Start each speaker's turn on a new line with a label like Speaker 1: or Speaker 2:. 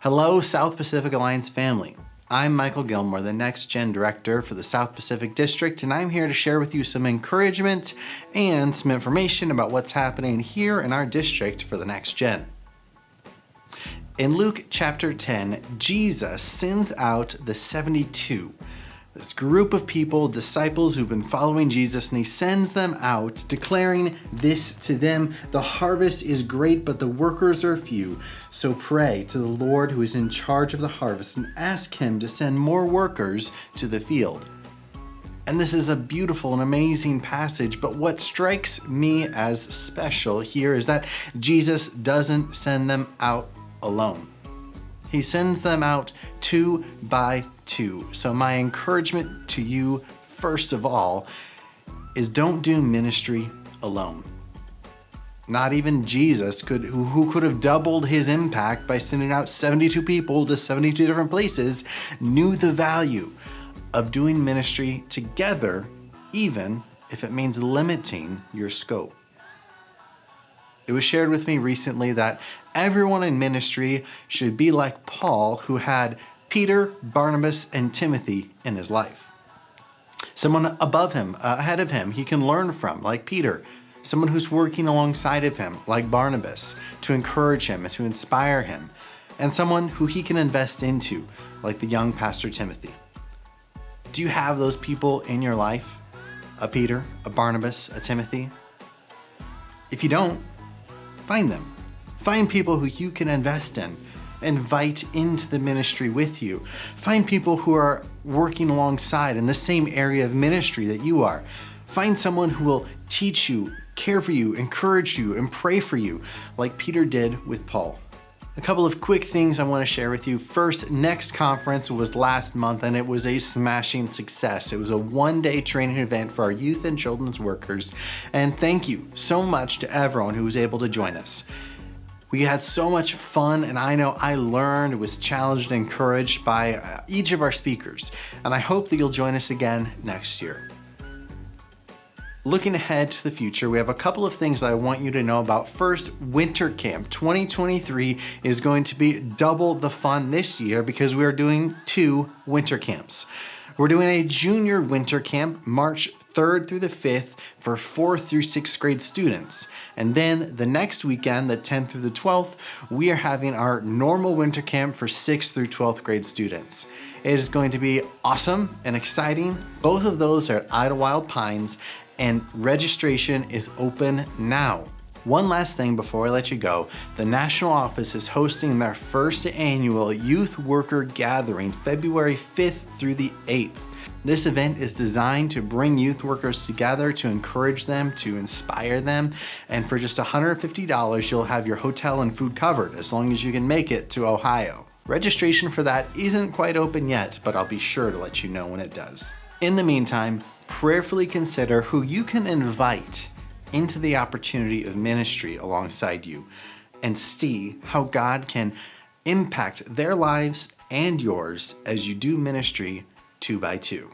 Speaker 1: Hello, South Pacific Alliance family. I'm Michael Gilmore, the Next Gen Director for the South Pacific District, and I'm here to share with you some encouragement and some information about what's happening here in our district for the Next Gen. In Luke chapter 10, Jesus sends out the 72, this group of people, disciples who've been following Jesus, and he sends them out declaring this to them: the harvest is great, but the workers are few. So pray to the Lord who is in charge of the harvest and ask him to send more workers to the field. And this is a beautiful and amazing passage, but what strikes me as special here is that Jesus doesn't send them out alone. He sends them out 2 by 2. So my encouragement to you, first of all, is don't do ministry alone. Not even Jesus, who could have doubled his impact by sending out 72 people to 72 different places, knew the value of doing ministry together, even if it means limiting your scope. It was shared with me recently that everyone in ministry should be like Paul, who had Peter, Barnabas, and Timothy in his life. Someone above him, ahead of him, he can learn from, like Peter. Someone who's working alongside of him, like Barnabas, to encourage him and to inspire him. And someone who he can invest into, like the young Pastor Timothy. Do you have those people in your life? A Peter, a Barnabas, a Timothy? If you don't, find them. Find people who you can invest in. Invite into the ministry with you. Find people who are working alongside in the same area of ministry that you are. Find someone who will teach you, care for you, encourage you, and pray for you, like Peter did with Paul. A couple of quick things I want to share with you. First, Next Conference was last month and it was a smashing success. It was a one-day training event for our youth and children's workers. And thank you so much to everyone who was able to join us. We had so much fun, and I know I learned, was challenged, and encouraged by each of our speakers. And I hope that you'll join us again next year. Looking ahead to the future, we have a couple of things that I want you to know about. First, Winter Camp 2023 is going to be double the fun this year because we are doing 2 winter camps. We're doing a junior winter camp March 3rd through the 5th for 4th through 6th grade students. And then the next weekend, the 10th through the 12th, we are having our normal winter camp for 6th through 12th grade students. It is going to be awesome and exciting. Both of those are at Idlewild Pines, and registration is open now. One last thing before I let you go, the National Office is hosting their first annual Youth Worker Gathering February 5th through the 8th. This event is designed to bring youth workers together, to encourage them, to inspire them, and for just $150, you'll have your hotel and food covered as long as you can make it to Ohio. Registration for that isn't quite open yet, but I'll be sure to let you know when it does. In the meantime, prayerfully consider who you can invite into the opportunity of ministry alongside you, and see how God can impact their lives and yours as you do ministry 2 by 2.